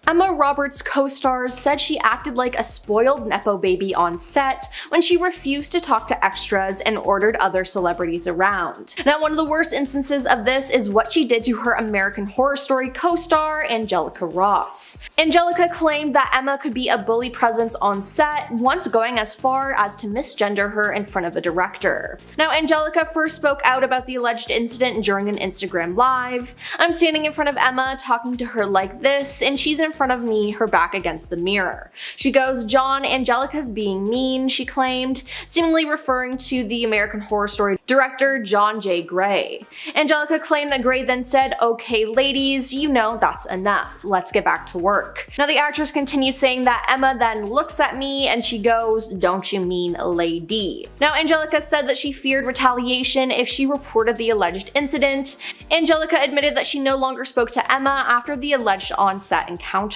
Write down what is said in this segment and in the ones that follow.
Emma Roberts' co-stars said she acted like a spoiled Nepo baby on set when she refused to talk to extras and ordered other celebrities around. Now, one of the worst instances of this is what she did to her American Horror Story co-star, Angelica Ross. Angelica claimed that Emma could be a bully presence on set, once going as far as to misgender her in front of a director. Now, Angelica first spoke out about the alleged incident during an Instagram live. "I'm standing in front of Emma talking to her like this, and she's in front of me, her back against the mirror. She goes, 'John, Angelica's being mean,' she claimed, seemingly referring to the American Horror Story director John J. Gray. Angelica claimed that Gray then said, 'Okay, ladies, you know that's enough. Let's get back to work.' Now, the actress continues saying that Emma then looks at me and she goes, 'Don't you mean lady?' Now, Angelica said that she feared retaliation if she reported the alleged incident. Angelica admitted that she no longer spoke to Emma after the alleged on-set encounter.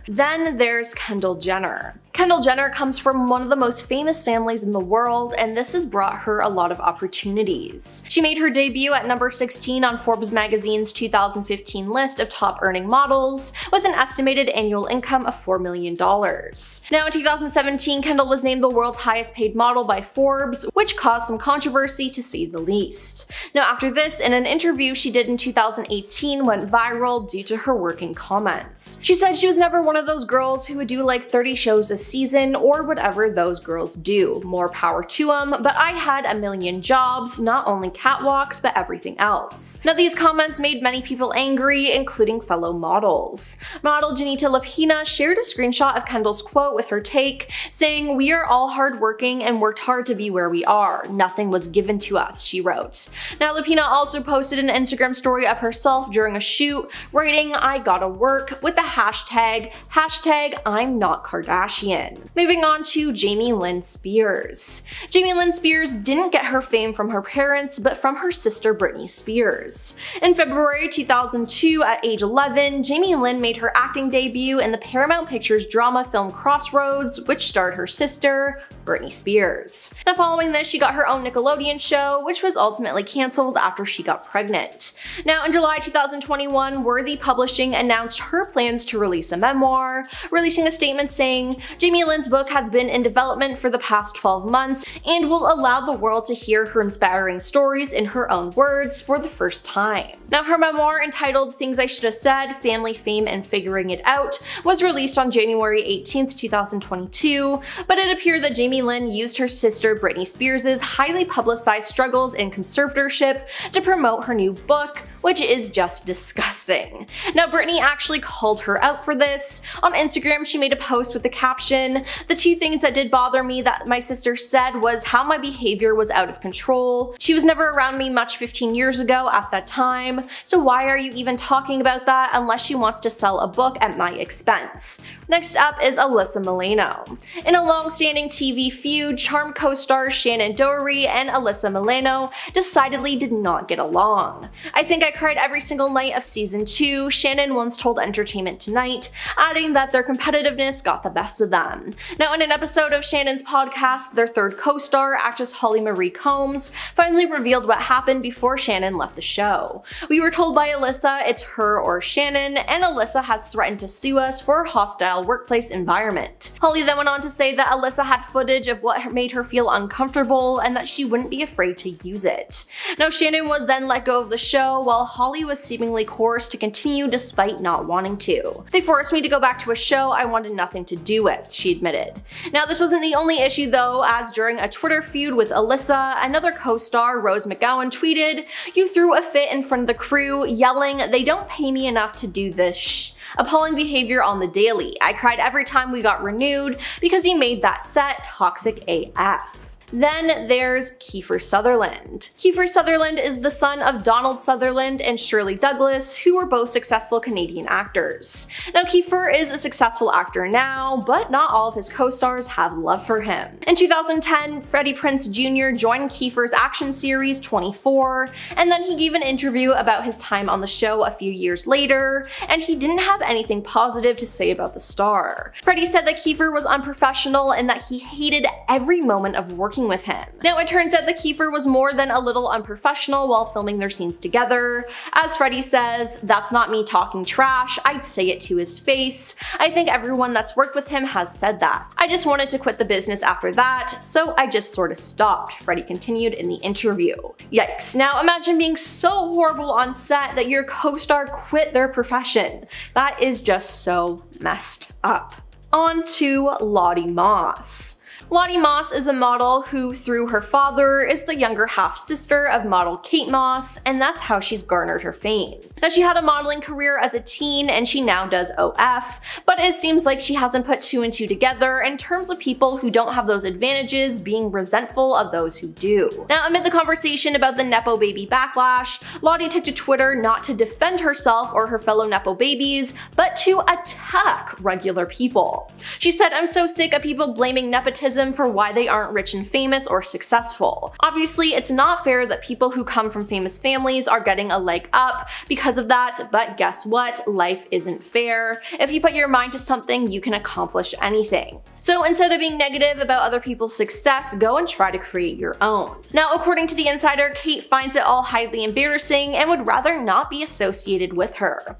Then there's Kendall Jenner. Kendall Jenner comes from one of the most famous families in the world, and this has brought her a lot of opportunities. She made her debut at number 16 on Forbes magazine's 2015 list of top earning models, with an estimated annual income of $4 million. Now, in 2017, Kendall was named the world's highest paid model by Forbes, which caused some controversy to say the least. Now, after this, in an interview she did in 2018 went viral due to her working comments. She said she was never one of those girls who would do like 30 shows a season or whatever those girls do. More power to them, but I had a million jobs, not only catwalks, but everything else. Now, these comments made many people angry, including fellow models. Model Janita Lapina shared a screenshot of Kendall's quote with her take, saying, "We are all hardworking and worked hard to be where we are. Nothing was given to us," she wrote. Now, Lapina also posted an Instagram story of herself during a shoot, writing, "I gotta work," with the hashtag I'm not Kardashian. Moving on to Lynn Spears. Lynn Spears didn't get her fame from her parents, but from her sister Britney Spears. In February 2002, at age 11, Lynn made her acting debut in the Paramount Pictures drama film Crossroads, which starred her sister, Britney Spears. Now, following this, she got her own Nickelodeon show, which was ultimately cancelled after she got pregnant. Now, in July 2021, Worthy Publishing announced her plans to release a memoir, releasing a statement saying, "Lynn's book has been in development for the past 12 months and will allow the world to hear her inspiring stories in her own words for the first time." Now, her memoir, entitled Things I Should Have Said, Family, Fame, and Figuring It Out, was released on January 18, 2022, but it appeared that Lynn used her sister Britney Spears' highly publicized struggles in conservatorship to promote her new book, which is just disgusting. Now, Britney actually called her out for this. On Instagram, she made a post with the caption, "The two things that did bother me that my sister said was how my behavior was out of control. She was never around me much 15 years ago at that time, so why are you even talking about that unless she wants to sell a book at my expense?" Next up is Alyssa Milano. In a long-standing TV feud, Charmed co-stars Shannen Doherty and Alyssa Milano decidedly did not get along. "I think I cried every single night of season 2, Shannen once told Entertainment Tonight, adding that their competitiveness got the best of them. Now, in an episode of Shannen's podcast, their third co-star, actress Holly Marie Combs, finally revealed what happened before Shannen left the show. "We were told by Alyssa it's her or Shannen, and Alyssa has threatened to sue us for a hostile workplace environment." Holly then went on to say that Alyssa had footage of what made her feel uncomfortable and that she wouldn't be afraid to use it. Now, Shannen was then let go of the show, while Holly was seemingly coerced to continue despite not wanting to. "They forced me to go back to a show I wanted nothing to do with," she admitted. Now, this wasn't the only issue though, as during a Twitter feud with Alyssa, another co-star, Rose McGowan, tweeted, "You threw a fit in front of the crew, yelling, 'They don't pay me enough to do this appalling behavior on the daily. I cried every time we got renewed because you made that set toxic AF.'" Then there's Kiefer Sutherland. Kiefer Sutherland is the son of Donald Sutherland and Shirley Douglas, who were both successful Canadian actors. Now, Kiefer is a successful actor now, but not all of his co-stars have love for him. In 2010, Freddie Prinze Jr. joined Kiefer's action series 24, and then he gave an interview about his time on the show a few years later, and he didn't have anything positive to say about the star. Freddie said that Kiefer was unprofessional and that he hated every moment of working working with him. Now, it turns out that Kiefer was more than a little unprofessional while filming their scenes together. As Freddie says, "That's not me talking trash, I'd say it to his face. I think everyone that's worked with him has said that. I just wanted to quit the business after that, so I just sort of stopped," Freddie continued in the interview. Yikes. Now imagine being so horrible on set that your co-star quit their profession. That is just so messed up. On to Lottie Moss. Lottie Moss is a model who, through her father, is the younger half-sister of model Kate Moss, and that's how she's garnered her fame. Now, she had a modeling career as a teen, and she now does OF, but it seems like she hasn't put two and two together in terms of people who don't have those advantages being resentful of those who do. Now, amid the conversation about the Nepo baby backlash, Lottie took to Twitter not to defend herself or her fellow Nepo babies, but to attack regular people. She said, "I'm so sick of people blaming nepotism for why they aren't rich and famous or successful. Obviously, it's not fair that people who come from famous families are getting a leg up because of that, but guess what? Life isn't fair. If you put your mind to something, you can accomplish anything. So instead of being negative about other people's success, go and try to create your own." Now, according to The Insider, Kate finds it all highly embarrassing and would rather not be associated with her.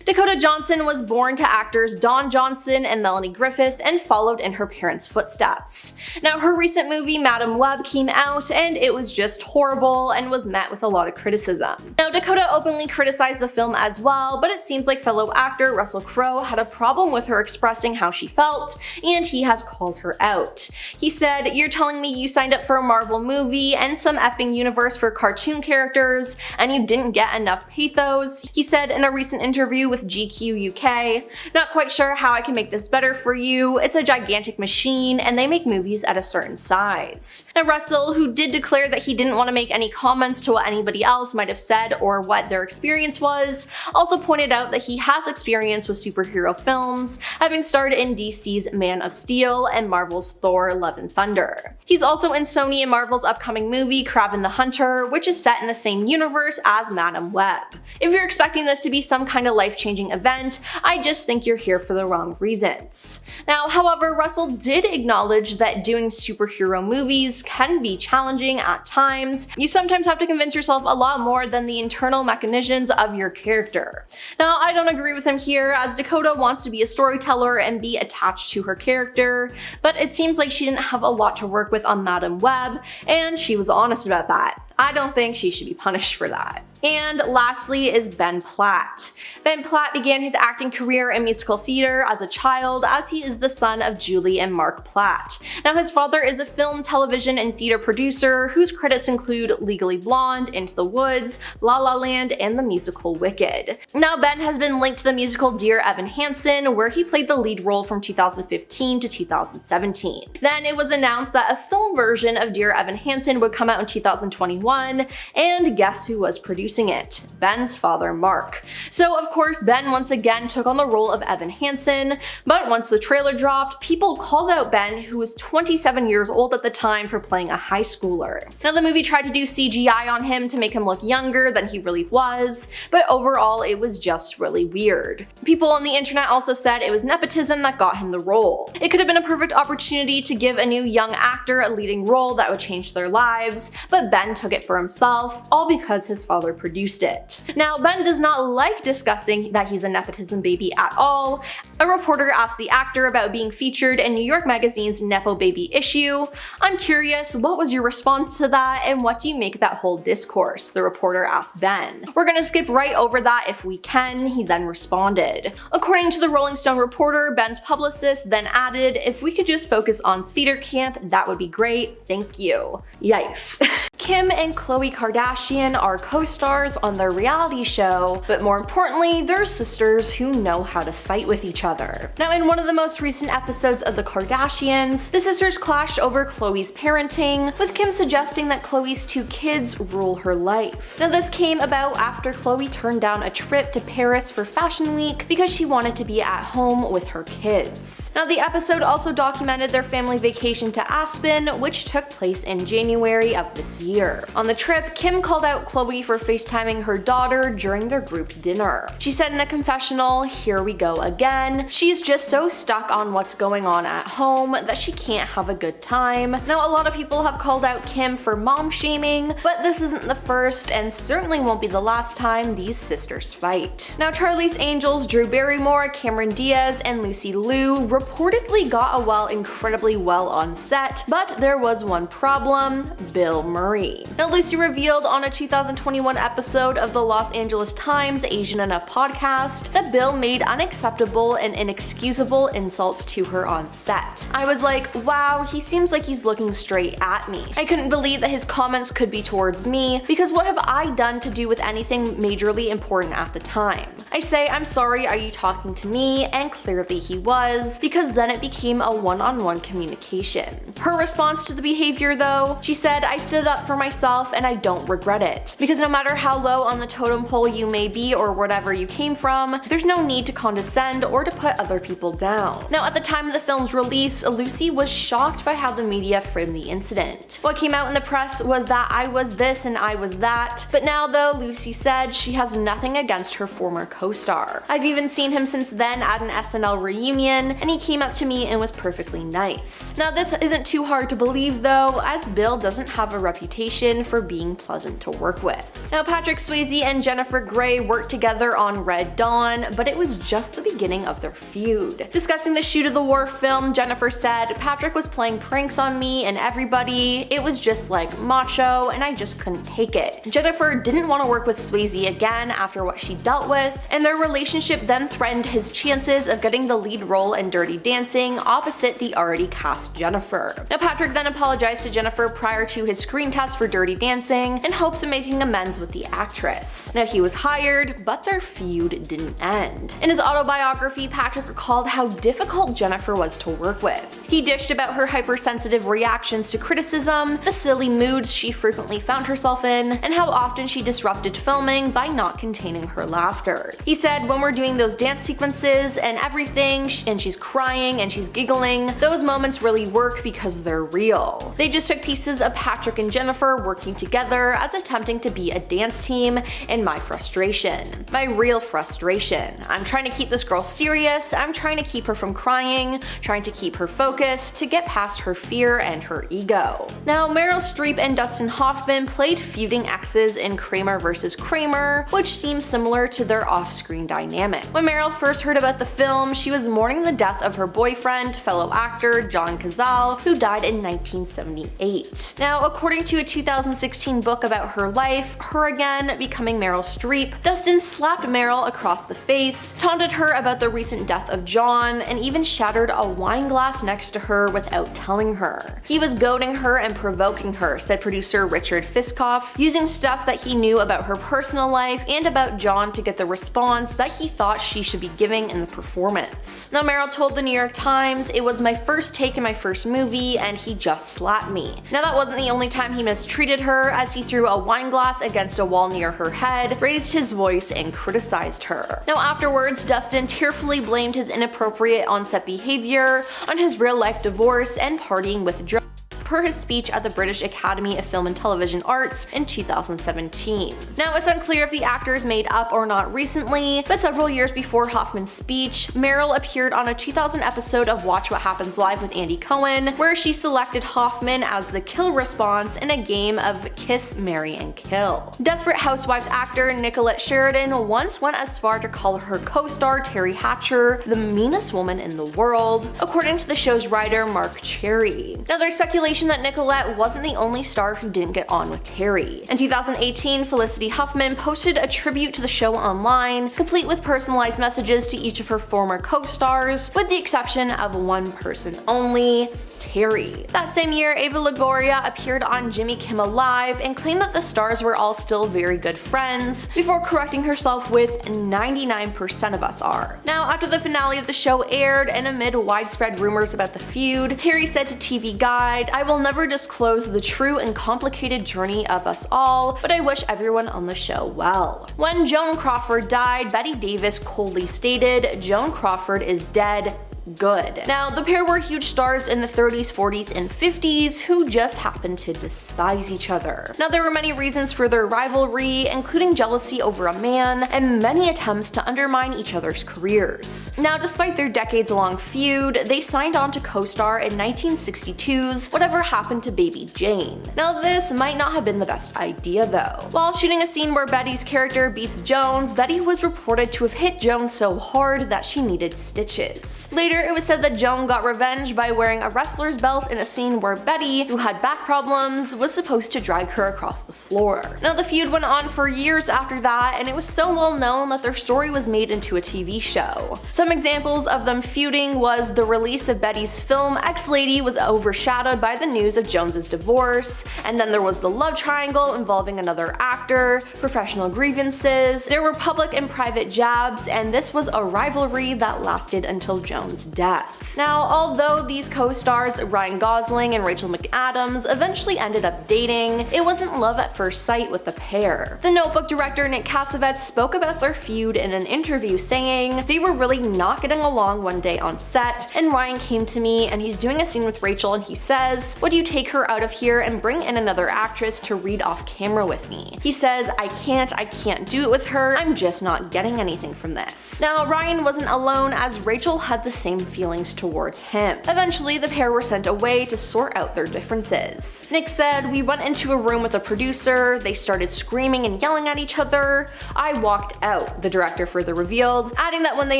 Dakota Johnson was born to actors Don Johnson and Melanie Griffith and followed in her parents' footsteps. Now, her recent movie Madam Web came out and it was just horrible and was met with a lot of criticism. Now, Dakota openly criticized the film as well, but it seems like fellow actor Russell Crowe had a problem with her expressing how she felt, and he has called her out. He said, "You're telling me you signed up for a Marvel movie and some effing universe for cartoon characters, and you didn't get enough pathos," he said in a recent interview with GQ UK. "Not quite sure how I can make this better for you. It's a gigantic machine and they make movies at a certain size." Now, Russell, who did declare that he didn't want to make any comments to what anybody else might have said or what their experience was, also pointed out that he has experience with superhero films, having starred in DC's Man of Steel and Marvel's Thor: Love and Thunder. He's also in Sony and Marvel's upcoming movie Kraven the Hunter, which is set in the same universe as Madam Web. If you're expecting this to be some kind of life-changing event, I just think you're here for the wrong reasons. Now, however, Russell did acknowledge that doing superhero movies can be challenging at times. You sometimes have to convince yourself a lot more than the internal mechanisms of your character. Now, I don't agree with him here, as Dakota wants to be a storyteller and be attached to her character, but it seems like she didn't have a lot to work with on Madam Web, and she was honest about that. I don't think she should be punished for that. And lastly is Ben Platt. Ben Platt began his acting career in musical theater as a child, as he is the son of Julie and Mark Platt. Now, his father is a film, television, and theater producer whose credits include Legally Blonde, Into the Woods, La La Land, and the musical Wicked. Now, Ben has been linked to the musical Dear Evan Hansen, where he played the lead role from 2015 to 2017. Then it was announced that a film version of Dear Evan Hansen would come out in 2021, and guess who was producing it? Ben's father, Mark. So of course, Ben once again took on the role of Evan Hansen, but once the trailer dropped, people called out Ben, who was 27 years old at the time, for playing a high schooler. Now, the movie tried to do CGI on him to make him look younger than he really was, but overall it was just really weird. People on the internet also said it was nepotism that got him the role. It could have been a perfect opportunity to give a new young actor a leading role that would change their lives, but Ben took it for himself, all because his father produced it. Now, Ben does not like discussing that he's a nepotism baby at all. A reporter asked the actor about being featured in New York Magazine's Nepo Baby issue. "I'm curious, what was your response to that, and what do you make of that whole discourse?" the reporter asked Ben. "We're gonna skip right over that if we can," he then responded. According to the Rolling Stone reporter, Ben's publicist then added, "If we could just focus on theater camp, that would be great, thank you." Yikes. Kim and Khloe Kardashian are co-stars on their reality show, but more importantly, they're sisters who know how to fight with each other. Now, in one of the most recent episodes of The Kardashians, the sisters clashed over Khloe's parenting, with Kim suggesting that Khloe's two kids rule her life. Now, this came about after Khloe turned down a trip to Paris for Fashion Week because she wanted to be at home with her kids. Now, the episode also documented their family vacation to Aspen, which took place in January of this year. behavior. On the trip, Kim called out Khloe for FaceTiming her daughter during their group dinner. She said in a confessional, "Here we go again. She's just so stuck on what's going on at home that she can't have a good time." Now, a lot of people have called out Kim for mom shaming, but this isn't the first and certainly won't be the last time these sisters fight. Now, Charlie's Angels, Drew Barrymore, Cameron Diaz, and Lucy Liu reportedly got along incredibly well on set, but there was one problem: Bill Murray. Now, Lucy revealed on a 2021 episode of the Los Angeles Times Asian Enough podcast that Bill made unacceptable and inexcusable insults to her on set. I was like, wow, he seems like he's looking straight at me. I couldn't believe that his comments could be towards me, because what have I done to do with anything majorly important at the time? I say, "I'm sorry, are you talking to me?" And clearly he was, because then it became a one-on-one communication. Her response to the behavior though, she said, "I stood up for myself and I don't regret it. Because no matter how low on the totem pole you may be or wherever you came from, there's no need to condescend or to put other people down." Now, at the time of the film's release, Lucy was shocked by how the media framed the incident. What came out in the press was that I was this and I was that, but now though, Lucy said she has nothing against her former co-star. "I've even seen him since then at an SNL reunion, and he came up to me and was perfectly nice." Now, this isn't too hard to believe though, as Bill doesn't have a reputation for being pleasant to work with. Now, Patrick Swayze and Jennifer Grey worked together on Red Dawn, but it was just the beginning of their feud. Discussing the Shoot of the War film, Jennifer said, "Patrick was playing pranks on me and everybody. It was just like macho, and I just couldn't take it." Jennifer didn't want to work with Swayze again after what she dealt with, and their relationship then threatened his chances of getting the lead role in Dirty Dancing opposite the already cast Jennifer. Now, Patrick then apologized to Jennifer prior to his screen test for Dirty Dancing in hopes of making amends with the actress. Now, he was hired, but their feud didn't end. In his autobiography, Patrick recalled how difficult Jennifer was to work with. He dished about her hypersensitive reactions to criticism, the silly moods she frequently found herself in, and how often she disrupted filming by not containing her laughter. He said, "When we're doing those dance sequences and everything, and she's crying and she's giggling, those moments really work because they're real." They just took pieces of Patrick and Jennifer working together as attempting to be a dance team, and my frustration. My real frustration. I'm trying to keep this girl serious, I'm trying to keep her from crying, trying to keep her focused, to get past her fear and her ego. Now, Meryl Streep and Dustin Hoffman played feuding exes in Kramer vs. Kramer, which seems similar to their off-screen dynamic. When Meryl first heard about the film, she was mourning the death of her boyfriend, fellow actor John Cazale, who died in 1978. Now, according to a 2016 book about her life, her again becoming Meryl Streep, Dustin slapped Meryl across the face, taunted her about the recent death of John, and even shattered a wine glass next to her without telling her. He was goading her and provoking her, said producer Richard Fiskoff, using stuff that he knew about her personal life and about John to get the response that he thought she should be giving in the performance. Now, Meryl told the New York Times, "It was my first take in my first movie, and he just slapped me." Now, that wasn't the only time he mistreated her, as he threw a wine glass against a wall near her head, raised his voice, and criticized her. Now, afterwards, Dustin tearfully blamed his inappropriate on-set behavior on his real-life divorce and partying with drugs, per his speech at the British Academy of Film and Television Arts in 2017. Now, it's unclear if the actors made up or not recently, but several years before Hoffman's speech, Meryl appeared on a 2000 episode of Watch What Happens Live with Andy Cohen, where she selected Hoffman as the kill response in a game of Kiss, Marry, and Kill. Desperate Housewives actor Nicolette Sheridan once went as far to call her co-star Terry Hatcher the meanest woman in the world, according to the show's writer Mark Cherry. Now, there's speculation that Nicolette wasn't the only star who didn't get on with Terry. In 2018, Felicity Huffman posted a tribute to the show online, complete with personalized messages to each of her former co-stars, with the exception of one person only: Terry. That same year, Ava Longoria appeared on Jimmy Kimmel Live and claimed that the stars were all still very good friends, before correcting herself with 99% of us are. Now, after the finale of the show aired and amid widespread rumors about the feud, Terry said to TV Guide, "I will never disclose the true and complicated journey of us all, but I wish everyone on the show well." When Joan Crawford died, Betty Davis coldly stated, "Joan Crawford is dead, good. Now, the pair were huge stars in the 30s, 40s, and 50s who just happened to despise each other. Now, there were many reasons for their rivalry, including jealousy over a man and many attempts to undermine each other's careers. Now, despite their decades-long feud, they signed on to co-star in 1962's Whatever Happened to Baby Jane. Now, this might not have been the best idea though. While shooting a scene where Betty's character beats Jones, Betty was reported to have hit Jones so hard that she needed stitches. Later, it was said that Joan got revenge by wearing a wrestler's belt in a scene where Betty, who had back problems, was supposed to drag her across the floor. Now, the feud went on for years after that, and it was so well known that their story was made into a TV show. Some examples of them feuding was the release of Betty's film Ex-Lady was overshadowed by the news of Jones's divorce, and then there was the love triangle involving another actor, professional grievances, there were public and private jabs, and this was a rivalry that lasted until Jones' death. Now, although these co-stars Ryan Gosling and Rachel McAdams eventually ended up dating, it wasn't love at first sight with the pair. The Notebook director Nick Cassavetes spoke about their feud in an interview, saying, "They were really not getting along one day on set, and Ryan came to me and he's doing a scene with Rachel and he says, 'Would you take her out of here and bring in another actress to read off camera with me?' He says, I can't do it with her, I'm just not getting anything from this." Now, Ryan wasn't alone, as Rachel had the same feelings towards him. Eventually, the pair were sent away to sort out their differences. Nick said, "We went into a room with a producer, they started screaming and yelling at each other. I walked out," the director further revealed, adding that when they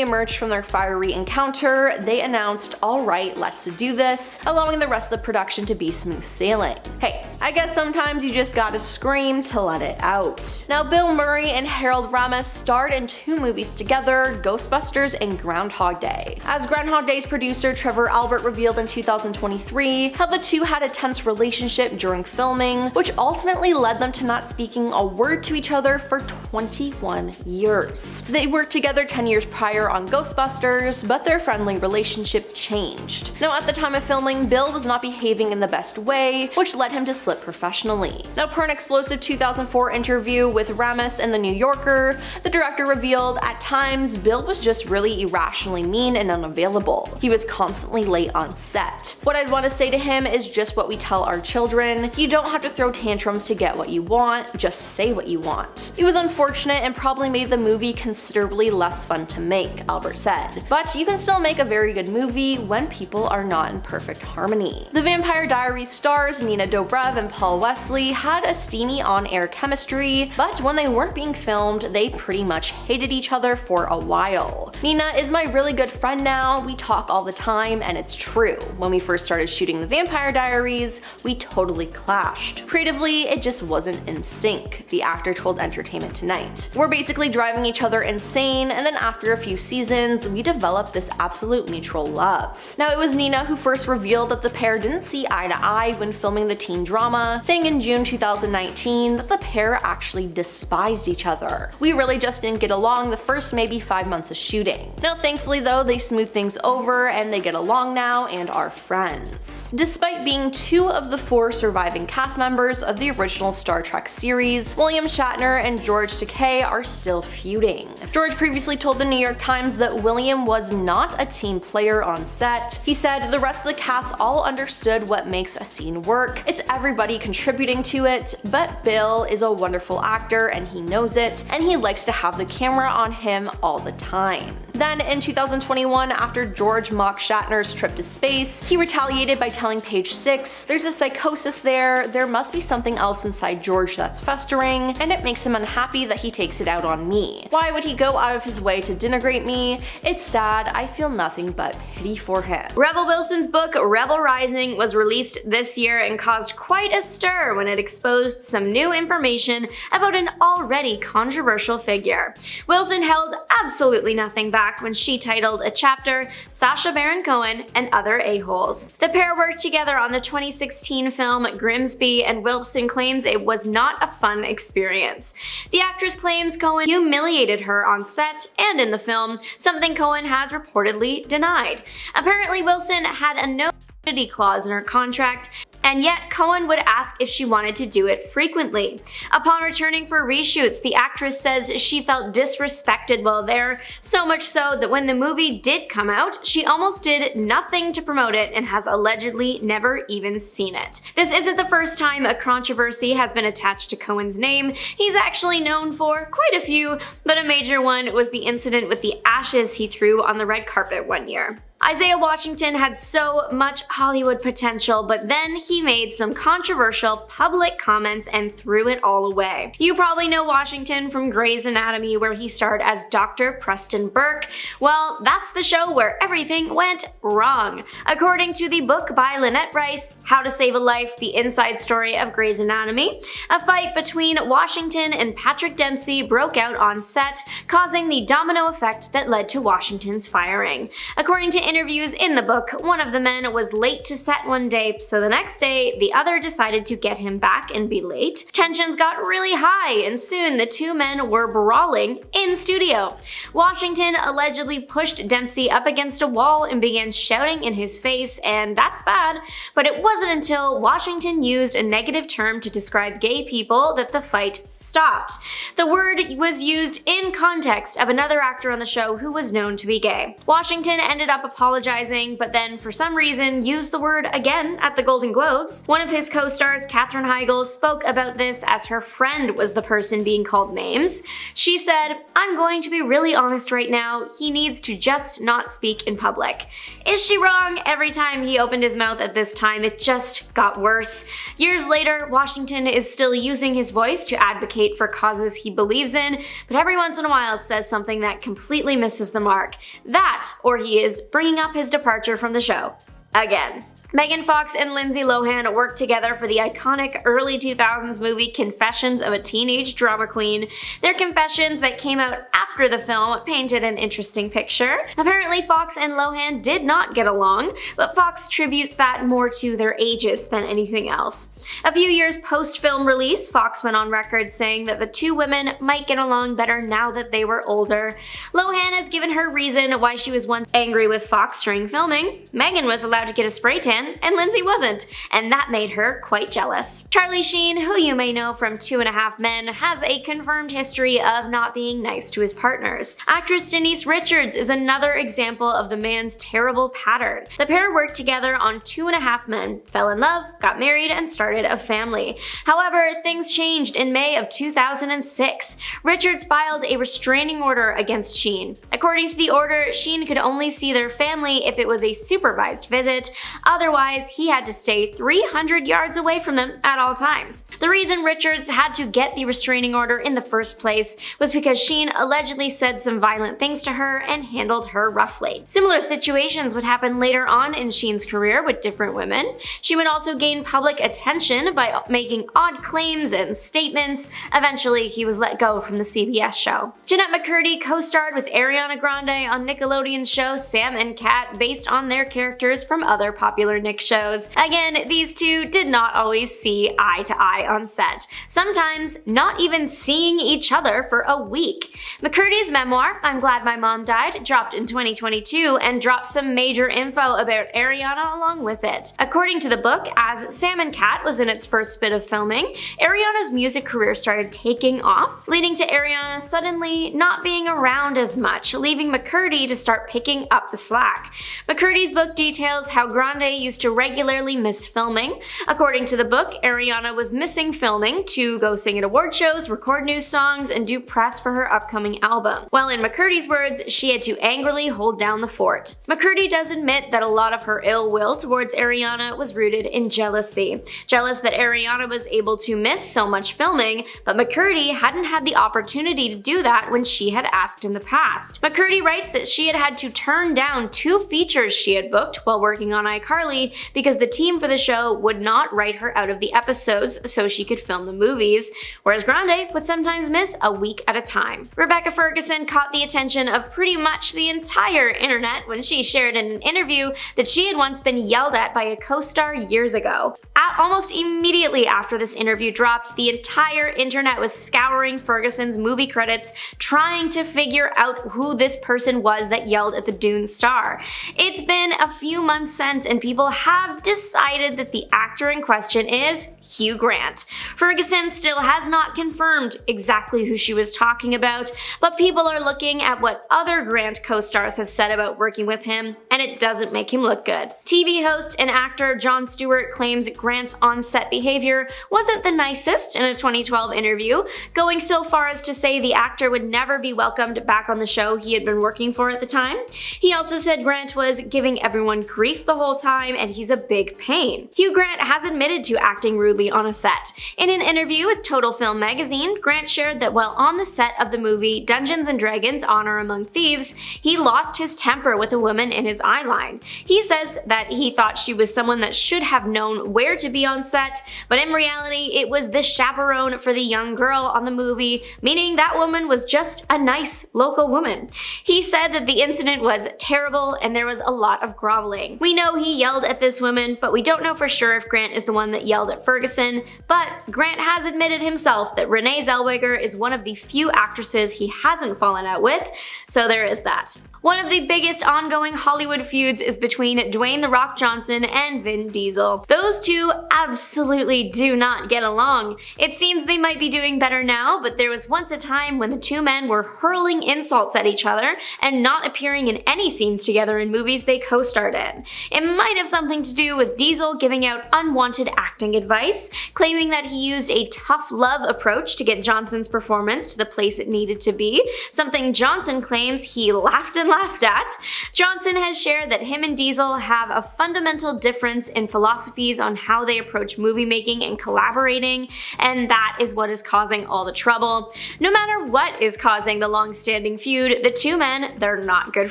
emerged from their fiery encounter, they announced, "All right, let's do this," allowing the rest of the production to be smooth sailing. Hey, I guess sometimes you just gotta scream to let it out. Now, Bill Murray and Harold Ramis starred in 2 movies together, Ghostbusters and Groundhog Day. As Groundhog Day's producer Trevor Albert revealed in 2023, how the two had a tense relationship during filming, which ultimately led them to not speaking a word to each other for 21 years. They worked together 10 years prior on Ghostbusters, but their friendly relationship changed. Now, at the time of filming, Bill was not behaving in the best way, which led him to slip professionally. Now, per an explosive 2004 interview with Ramis in The New Yorker, the director revealed, "At times, Bill was just really irrationally mean and unavailable. He was constantly late on set. What I'd want to say to him is just what we tell our children. You don't have to throw tantrums to get what you want, just say what you want." It was unfortunate and probably made the movie considerably less fun to make, Albert said. But you can still make a very good movie when people are not in perfect harmony. The Vampire Diaries stars Nina Dobrev and Paul Wesley had a steamy on-air chemistry, but when they weren't being filmed, they pretty much hated each other for a while. "Nina is my really good friend now, we talk all the time, and it's true. When we first started shooting The Vampire Diaries, we totally clashed. Creatively, it just wasn't in sync," the actor told Entertainment Tonight. "We're basically driving each other insane, and then after a few seasons, we developed this absolute mutual love." Now, it was Nina who first revealed that the pair didn't see eye to eye when filming the teen drama, saying in June 2019 that the pair actually despised each other. "We really just didn't get along the first maybe 5 months of shooting. Now, thankfully though, they smoothed things over and they get along now and are friends." Despite being 2 of the 4 surviving cast members of the original Star Trek series, William Shatner and George Takei are still feuding. George previously told the New York Times that William was not a team player on set. He said, "The rest of the cast all understood what makes a scene work. It's everybody contributing to it, but Bill is a wonderful actor and he knows it, and he likes to have the camera on him all the time." Then in 2021, after George mocked Shatner's trip to space, he retaliated by telling Page Six, "There's a psychosis there must be something else inside George that's festering, and it makes him unhappy that he takes it out on me. Why would he go out of his way to denigrate me? It's sad, I feel nothing but pity for him." Rebel Wilson's book, Rebel Rising, was released this year and caused quite a stir when it exposed some new information about an already controversial figure. Wilson held absolutely nothing back when she titled a chapter, "Sacha Baron Cohen and Other A-Holes." The pair worked together on the 2016 film Grimsby, and Wilson claims it was not a fun experience. The actress claims Cohen humiliated her on set and in the film, something Cohen has reportedly denied. Apparently, Wilson had a no nudity clause in her contract, and yet Cohen would ask if she wanted to do it frequently. Upon returning for reshoots, the actress says she felt disrespected while there, so much so that when the movie did come out, she almost did nothing to promote it and has allegedly never even seen it. This isn't the first time a controversy has been attached to Cohen's name. He's actually known for quite a few, but a major one was the incident with the ashes he threw on the red carpet one year. Isaiah Washington had so much Hollywood potential, but then he made some controversial public comments and threw it all away. You probably know Washington from Grey's Anatomy, where he starred as Dr. Preston Burke. Well, that's the show where everything went wrong. According to the book by Lynette Rice, How to Save a Life, the inside story of Grey's Anatomy, a fight between Washington and Patrick Dempsey broke out on set, causing the domino effect that led to Washington's firing. According to interviews in the book, one of the men was late to set one day, so the next day, the other decided to get him back and be late. Tensions got really high, and soon the two men were brawling in studio. Washington allegedly pushed Dempsey up against a wall and began shouting in his face, and that's bad, but it wasn't until Washington used a negative term to describe gay people that the fight stopped. The word was used in context of another actor on the show who was known to be gay. Washington ended up apologizing, but then for some reason used the word again at the Golden Globes. One of his co-stars, Katherine Heigl, spoke about this as her friend was the person being called names. She said, "I'm going to be really honest right now, he needs to just not speak in public." Is she wrong? Every time he opened his mouth at this time, it just got worse. Years later, Washington is still using his voice to advocate for causes he believes in, but every once in a while says something that completely misses the mark. That, or he is bringing up his departure from the show again. Megan Fox and Lindsay Lohan worked together for the iconic early 2000s movie Confessions of a Teenage Drama Queen. Their confessions that came out after the film painted an interesting picture. Apparently, Fox and Lohan did not get along, but Fox attributes that more to their ages than anything else. A few years post-film release, Fox went on record saying that the two women might get along better now that they were older. Lohan has given her reason why she was once angry with Fox during filming. Megan was allowed to get a spray tan, and Lindsay wasn't, and that made her quite jealous. Charlie Sheen, who you may know from 2.5 Men, has a confirmed history of not being nice to his partners. Actress Denise Richards is another example of the man's terrible pattern. The pair worked together on 2.5 Men, fell in love, got married, and started a family. However, things changed in May of 2006. Richards filed a restraining order against Sheen. According to the order, Sheen could only see their family if it was a supervised visit. Otherwise, he had to stay 300 yards away from them at all times. The reason Richards had to get the restraining order in the first place was because Sheen allegedly said some violent things to her and handled her roughly. Similar situations would happen later on in Sheen's career with different women. She would also gain public attention by making odd claims and statements. Eventually, he was let go from the CBS show. Jeanette McCurdy co-starred with Ariana Grande on Nickelodeon's show Sam and Cat based on their characters from other popular Nick shows. Again, these two did not always see eye to eye on set, sometimes not even seeing each other for a week. McCurdy's memoir, I'm Glad My Mom Died, dropped in 2022 and dropped some major info about Ariana along with it. According to the book, as Sam and Cat was in its first bit of filming, Ariana's music career started taking off, leading to Ariana suddenly not being around as much, leaving McCurdy to start picking up the slack. McCurdy's book details how Grande used to regularly miss filming. According to the book, Ariana was missing filming to go sing at award shows, record new songs, and do press for her upcoming album. While in McCurdy's words, she had to angrily hold down the fort. McCurdy does admit that a lot of her ill will towards Ariana was rooted in jealousy. Jealous that Ariana was able to miss so much filming, but McCurdy hadn't had the opportunity to do that when she had asked in the past. McCurdy writes that she had to turn down 2 features she had booked while working on iCarly because the team for the show would not write her out of the episodes so she could film the movies, whereas Grande would sometimes miss a week at a time. Rebecca Ferguson caught the attention of pretty much the entire internet when she shared in an interview that she had once been yelled at by a co-star years ago. Almost immediately after this interview dropped, the entire internet was scouring Ferguson's movie credits trying to figure out who this person was that yelled at the Dune star. It's been a few months since and people people have decided that the actor in question is Hugh Grant. Ferguson still has not confirmed exactly who she was talking about, but people are looking at what other Grant co-stars have said about working with him, and it doesn't make him look good. TV host and actor Jon Stewart claims Grant's on-set behavior wasn't the nicest in a 2012 interview, going so far as to say the actor would never be welcomed back on the show he had been working for at the time. He also said Grant was giving everyone grief the whole time and he's a big pain. Hugh Grant has admitted to acting rudely on a set. In an interview with Total Film magazine, Grant shared that while on the set of the movie Dungeons & Dragons: Honor Among Thieves, he lost his temper with a woman in his eyeline. He says that he thought she was someone that should have known where to be on set, but in reality it was the chaperone for the young girl on the movie, meaning that woman was just a nice local woman. He said that the incident was terrible and there was a lot of groveling. We know he yelled at this woman, but we don't know for sure if Grant is the one that yelled at Ferguson, but Grant has admitted himself that Renee Zellweger is one of the few actresses he hasn't fallen out with, so there is that. One of the biggest ongoing Hollywood feuds is between Dwayne "The Rock" Johnson and Vin Diesel. Those two absolutely do not get along. It seems they might be doing better now, but there was once a time when the two men were hurling insults at each other and not appearing in any scenes together in movies they co-starred in. It might have something to do with Diesel giving out unwanted acting advice, claiming that he used a tough love approach to get Johnson's performance to the place it needed to be, something Johnson claims he laughed at. Johnson has shared that him and Diesel have a fundamental difference in philosophies on how they approach movie making and collaborating, and that is what is causing all the trouble. No matter what is causing the long-standing feud, the two men, they're not good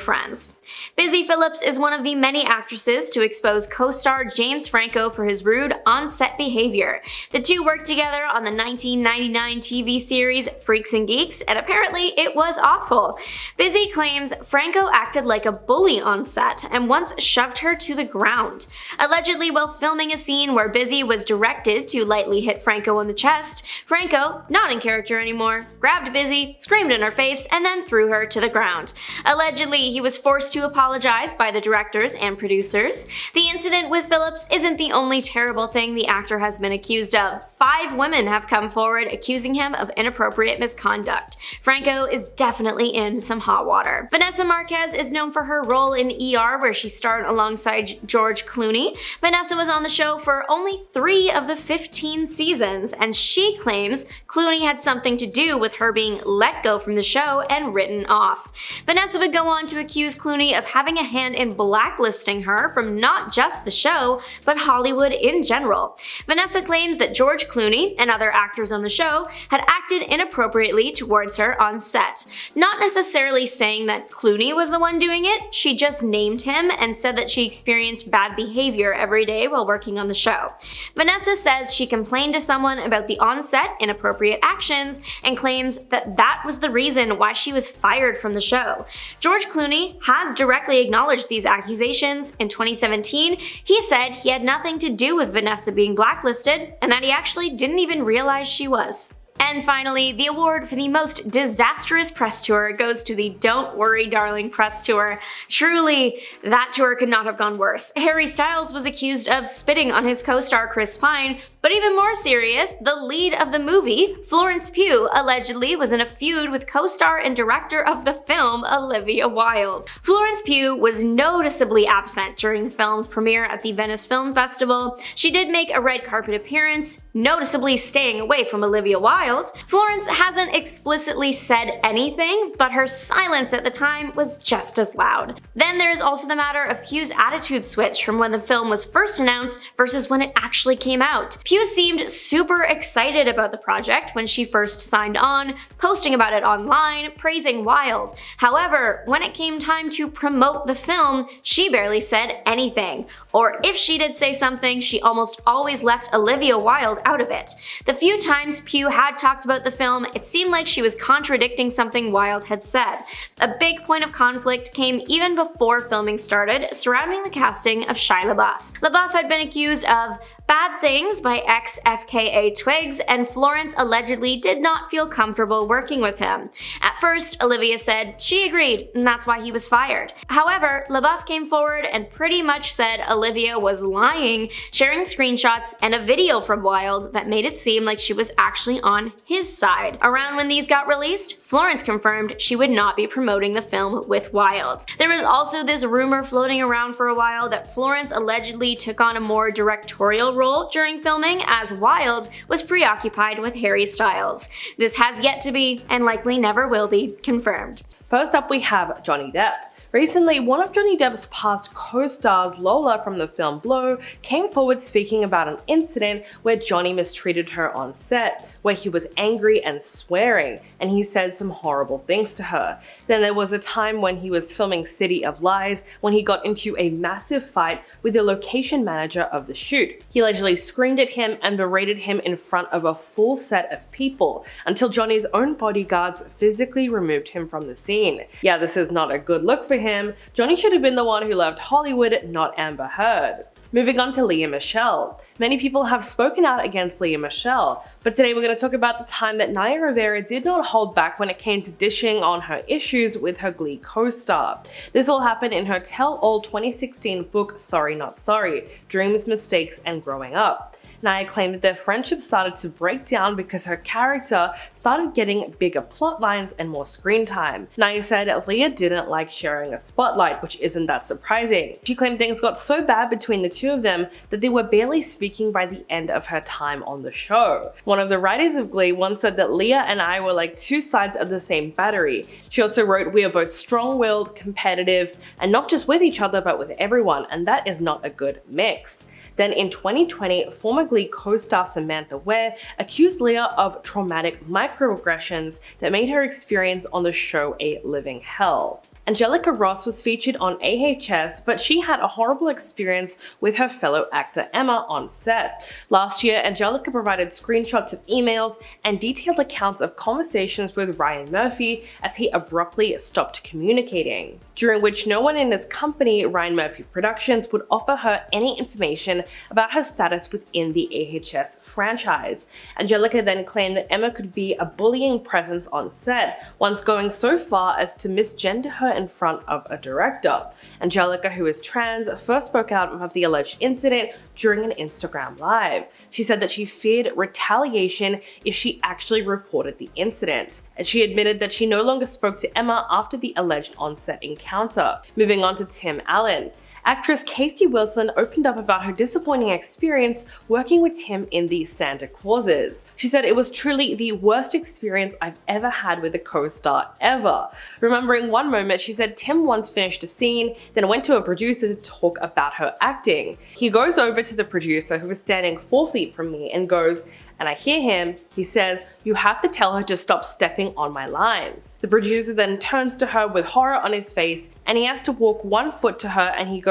friends. Busy Phillips is one of the many actresses to expose co-star James Franco for his rude on-set behavior. The two worked together on the 1999 TV series Freaks and Geeks, and apparently it was awful. Busy claims Franco acted like a bully on set and once shoved her to the ground. Allegedly, while filming a scene where Busy was directed to lightly hit Franco on the chest, Franco, not in character anymore, grabbed Busy, screamed in her face, and then threw her to the ground. Allegedly, he was forced to apologize by the directors and producers. The incident with Phillips isn't the only terrible thing the actor has been accused of. 5 women have come forward accusing him of inappropriate misconduct. Franco is definitely in some hot water. Vanessa Marquez is known for her role in ER, where she starred alongside George Clooney. Vanessa was on the show for only 3 of the 15 seasons, and she claims Clooney had something to do with her being let go from the show and written off. Vanessa would go on to accuse Clooney of having a hand in blacklisting her from not just the show, but Hollywood in general. Vanessa claims that George Clooney and other actors on the show had acted inappropriately towards her on set. Not necessarily saying that Clooney was the one doing it, she just named him and said that she experienced bad behavior every day while working on the show. Vanessa says she complained to someone about the on-set inappropriate actions and claims that that was the reason why she was fired from the show. George Clooney has directly acknowledged these accusations. In 2017, he said he had nothing to do with Vanessa being blacklisted and that he actually didn't even realize she was. And finally, the award for the most disastrous press tour goes to the Don't Worry Darling press tour. Truly, that tour could not have gone worse. Harry Styles was accused of spitting on his co-star Chris Pine, but even more serious, the lead of the movie, Florence Pugh, allegedly was in a feud with co-star and director of the film, Olivia Wilde. Florence Pugh was noticeably absent during the film's premiere at the Venice Film Festival. She did make a red carpet appearance, noticeably staying away from Olivia Wilde. Florence hasn't explicitly said anything, but her silence at the time was just as loud. Then there's also the matter of Pugh's attitude switch from when the film was first announced versus when it actually came out. Pugh seemed super excited about the project when she first signed on, posting about it online, praising Wilde. However, when it came time to promote the film, she barely said anything. Or if she did say something, she almost always left Olivia Wilde out of it. The few times Pugh had talked about the film, it seemed like she was contradicting something Wilde had said. A big point of conflict came even before filming started, surrounding the casting of Shia LaBeouf. LaBeouf had been accused of bad things by ex-FKA Twigs, and Florence allegedly did not feel comfortable working with him. At first, Olivia said she agreed, and that's why he was fired. However, LaBeouf came forward and pretty much said Olivia was lying, sharing screenshots and a video from Wilde that made it seem like she was actually on his side. Around when these got released, Florence confirmed she would not be promoting the film with Wilde. There was also this rumor floating around for a while that Florence allegedly took on a more directorial role during filming, as Wilde was preoccupied with Harry Styles. This has yet to be, and likely never will be, confirmed. First up, we have Johnny Depp. Recently, one of Johnny Depp's past co-stars, Lola from the film Blow, came forward speaking about an incident where Johnny mistreated her on set, where he was angry and swearing, and he said some horrible things to her. Then there was a time when he was filming City of Lies when he got into a massive fight with the location manager of the shoot. He allegedly screamed at him and berated him in front of a full set of people, until Johnny's own bodyguards physically removed him from the scene. Yeah, this is not a good look for him. Johnny should have been the one who left Hollywood, not Amber Heard. Moving on to Lea Michele. Many people have spoken out against Lea Michele, but today we're going to talk about the time that Naya Rivera did not hold back when it came to dishing on her issues with her Glee co-star. This all happened in her tell-all 2016 book Sorry Not Sorry, Dreams, Mistakes, and Growing Up. Naya claimed that their friendship started to break down because her character started getting bigger plot lines and more screen time. Naya said Lea didn't like sharing a spotlight, which isn't that surprising. She claimed things got so bad between the two of them that they were barely speaking by the end of her time on the show. One of the writers of Glee once said that Lea and I were like two sides of the same battery. She also wrote, "We are both strong-willed, competitive, and not just with each other but with everyone, and that is not a good mix." Then in 2020, former Glee co-star Samantha Ware accused Lea of traumatic microaggressions that made her experience on the show a living hell. Angelica Ross was featured on AHS, but she had a horrible experience with her fellow actor Emma on set. Last year, Angelica provided screenshots of emails and detailed accounts of conversations with Ryan Murphy as he abruptly stopped communicating, during which no one in his company, Ryan Murphy Productions, would offer her any information about her status within the AHS franchise. Angelica then claimed that Emma could be a bullying presence on set, once going so far as to misgender her in front of a director. Angelica, who is trans, first spoke out about the alleged incident during an Instagram live. She said that she feared retaliation if she actually reported the incident, and she admitted that she no longer spoke to Emma after the alleged on-set encounter. Moving on to Tim Allen. Actress Casey Wilson opened up about her disappointing experience working with Tim in the Santa Clauses. She said it was truly the worst experience I've ever had with a co-star ever. Remembering one moment, she said Tim once finished a scene, then went to a producer to talk about her acting. He goes over to the producer, who was standing 4 feet from me, and goes, and I hear him, he says, "You have to tell her to stop stepping on my lines." The producer then turns to her with horror on his face, and he has to walk 1 foot to her, and he goes,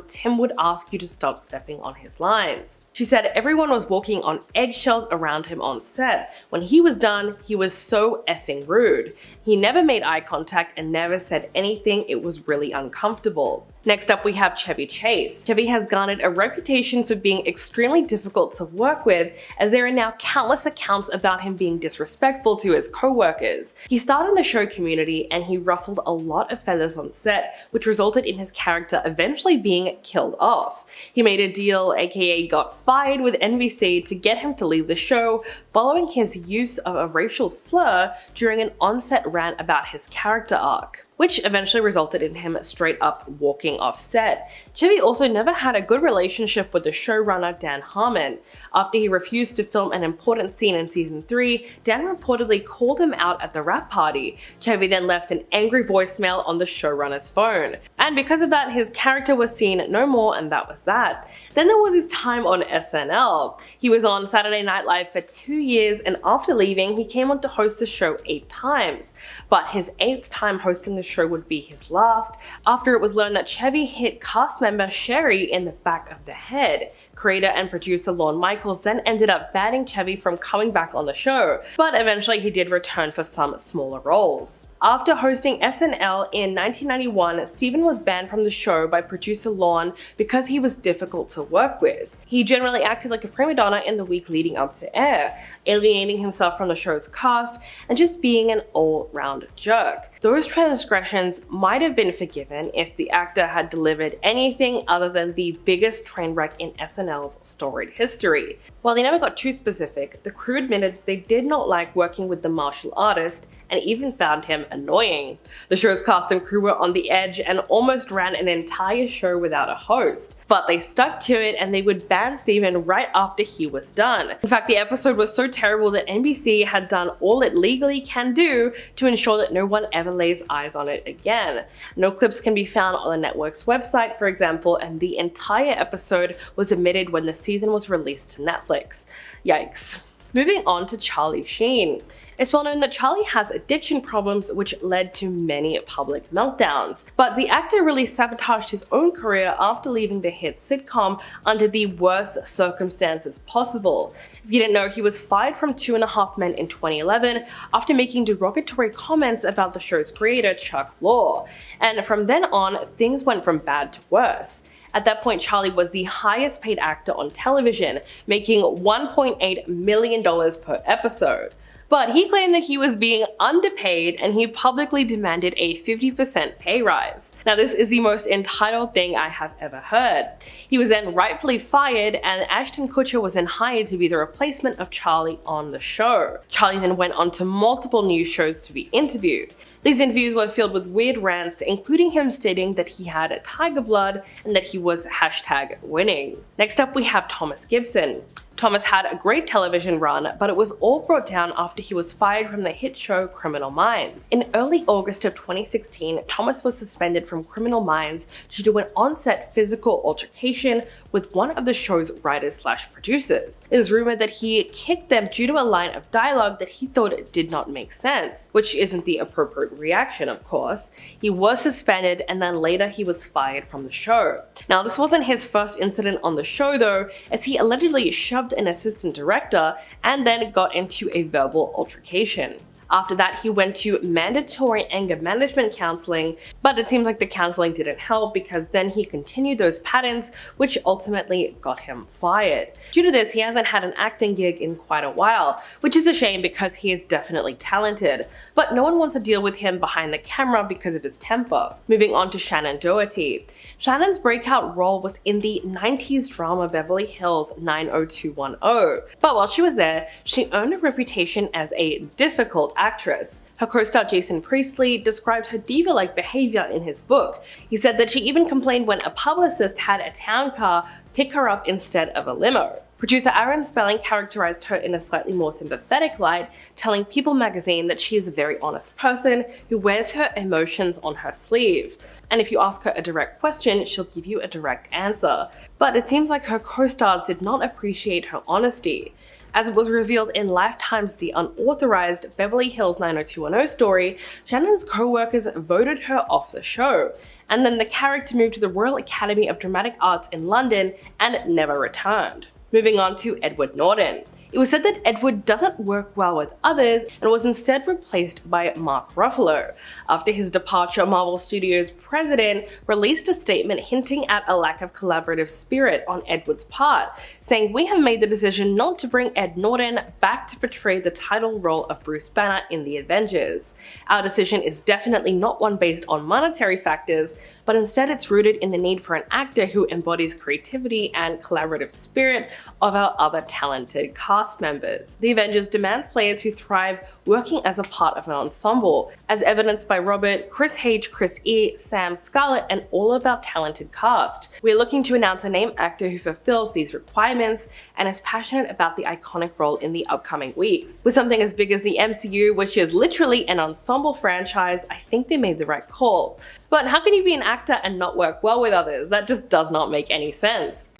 Tim would ask you to stop stepping on his lines. She said everyone was walking on eggshells around him on set. When he was done, he was so effing rude. He never made eye contact and never said anything. It was really uncomfortable. Next up, we have Chevy Chase. Chevy has garnered a reputation for being extremely difficult to work with, as there are now countless accounts about him being disrespectful to his co-workers. He starred in the show Community, and he ruffled a lot of feathers on set, which resulted in his character eventually being killed off. He made a deal, aka got fired, with NBC to get him to leave the show following his use of a racial slur during an on-set rant about his character arc, which eventually resulted in him straight up walking off set. Chevy also never had a good relationship with the showrunner Dan Harmon. After he refused to film an important scene in season 3, Dan reportedly called him out at the wrap party. Chevy then left an angry voicemail on the showrunner's phone. And because of that, his character was seen no more, and that was that. Then there was his time on SNL. He was on Saturday Night Live for 2 years, and after leaving, he came on to host the show 8 times. But his 8th time hosting the show would be his last after it was learned that Chevy hit cast member Sherry in the back of the head. Creator and producer Lorne Michaels then ended up banning Chevy from coming back on the show, but eventually he did return for some smaller roles. After hosting SNL in 1991, Steven was banned from the show by producer Lorne because he was difficult to work with. He generally acted like a prima donna in the week leading up to air, alienating himself from the show's cast and just being an all-round jerk. Those transgressions might have been forgiven if the actor had delivered anything other than the biggest train wreck in SNL's storied history. While they never got too specific, the crew admitted they did not like working with the martial artist and even found him annoying. The show's cast and crew were on the edge and almost ran an entire show without a host. But they stuck to it and they would ban Steven right after he was done. In fact, the episode was so terrible that NBC had done all it legally can do to ensure that no one ever lays eyes on it again. No clips can be found on the network's website, for example, and the entire episode was omitted when the season was released to Netflix. Yikes. Moving on to Charlie Sheen. It's well known that Charlie has addiction problems which led to many public meltdowns, but the actor really sabotaged his own career after leaving the hit sitcom under the worst circumstances possible. If you didn't know, he was fired from 2.5 Men in 2011 after making derogatory comments about the show's creator, Chuck Lorre. And from then on, things went from bad to worse. At that point, Charlie was the highest paid actor on television, making $1.8 million per episode. But he claimed that he was being underpaid and he publicly demanded a 50% pay rise. Now, this is the most entitled thing I have ever heard. He was then rightfully fired and Ashton Kutcher was then hired to be the replacement of Charlie on the show. Charlie then went on to multiple news shows to be interviewed. These interviews were filled with weird rants, including him stating that he had tiger blood and that he was #winning. Next up, we have Thomas Gibson. Thomas had a great television run, but it was all brought down after he was fired from the hit show Criminal Minds. In early August of 2016, Thomas was suspended from Criminal Minds due to an on-set physical altercation with one of the show's writers/producers. It is rumored that he kicked them due to a line of dialogue that he thought did not make sense, which isn't the appropriate reaction, of course. He was suspended and then later he was fired from the show. Now, this wasn't his first incident on the show though, as he allegedly shoved an assistant director and then got into a verbal altercation. After that, he went to mandatory anger management counseling, but it seems like the counseling didn't help because then he continued those patterns, which ultimately got him fired. Due to this, he hasn't had an acting gig in quite a while, which is a shame because he is definitely talented, but no one wants to deal with him behind the camera because of his temper. Moving on to Shannen Doherty. Shannen's breakout role was in the 90s drama Beverly Hills 90210, but while she was there, she earned a reputation as a difficult actress. Her co-star Jason Priestley described her diva-like behavior in his book. He said that she even complained when a publicist had a town car pick her up instead of a limo. Producer Aaron Spelling characterized her in a slightly more sympathetic light, telling People magazine that she is a very honest person who wears her emotions on her sleeve. And if you ask her a direct question, she'll give you a direct answer. But it seems like her co-stars did not appreciate her honesty. As it was revealed in Lifetime's The Unauthorized Beverly Hills 90210 story, Shannen's co-workers voted her off the show, and then the character moved to the Royal Academy of Dramatic Arts in London and never returned. Moving on to Edward Norton. It was said that Edward doesn't work well with others and was instead replaced by Mark Ruffalo. After his departure, Marvel Studios' president released a statement hinting at a lack of collaborative spirit on Edward's part, saying, "We have made the decision not to bring Ed Norton back to portray the title role of Bruce Banner in the Avengers. Our decision is definitely not one based on monetary factors, but instead it's rooted in the need for an actor who embodies creativity and collaborative spirit of our other talented cast members. The Avengers demands players who thrive working as a part of an ensemble, as evidenced by Robert, Chris H, Chris E, Sam, Scarlett, and all of our talented cast. We're looking to announce a named actor who fulfills these requirements and is passionate about the iconic role in the upcoming weeks. With something as big as the MCU, which is literally an ensemble franchise, I think they made the right call. But how can you be an actor and not work well with others? That just does not make any sense."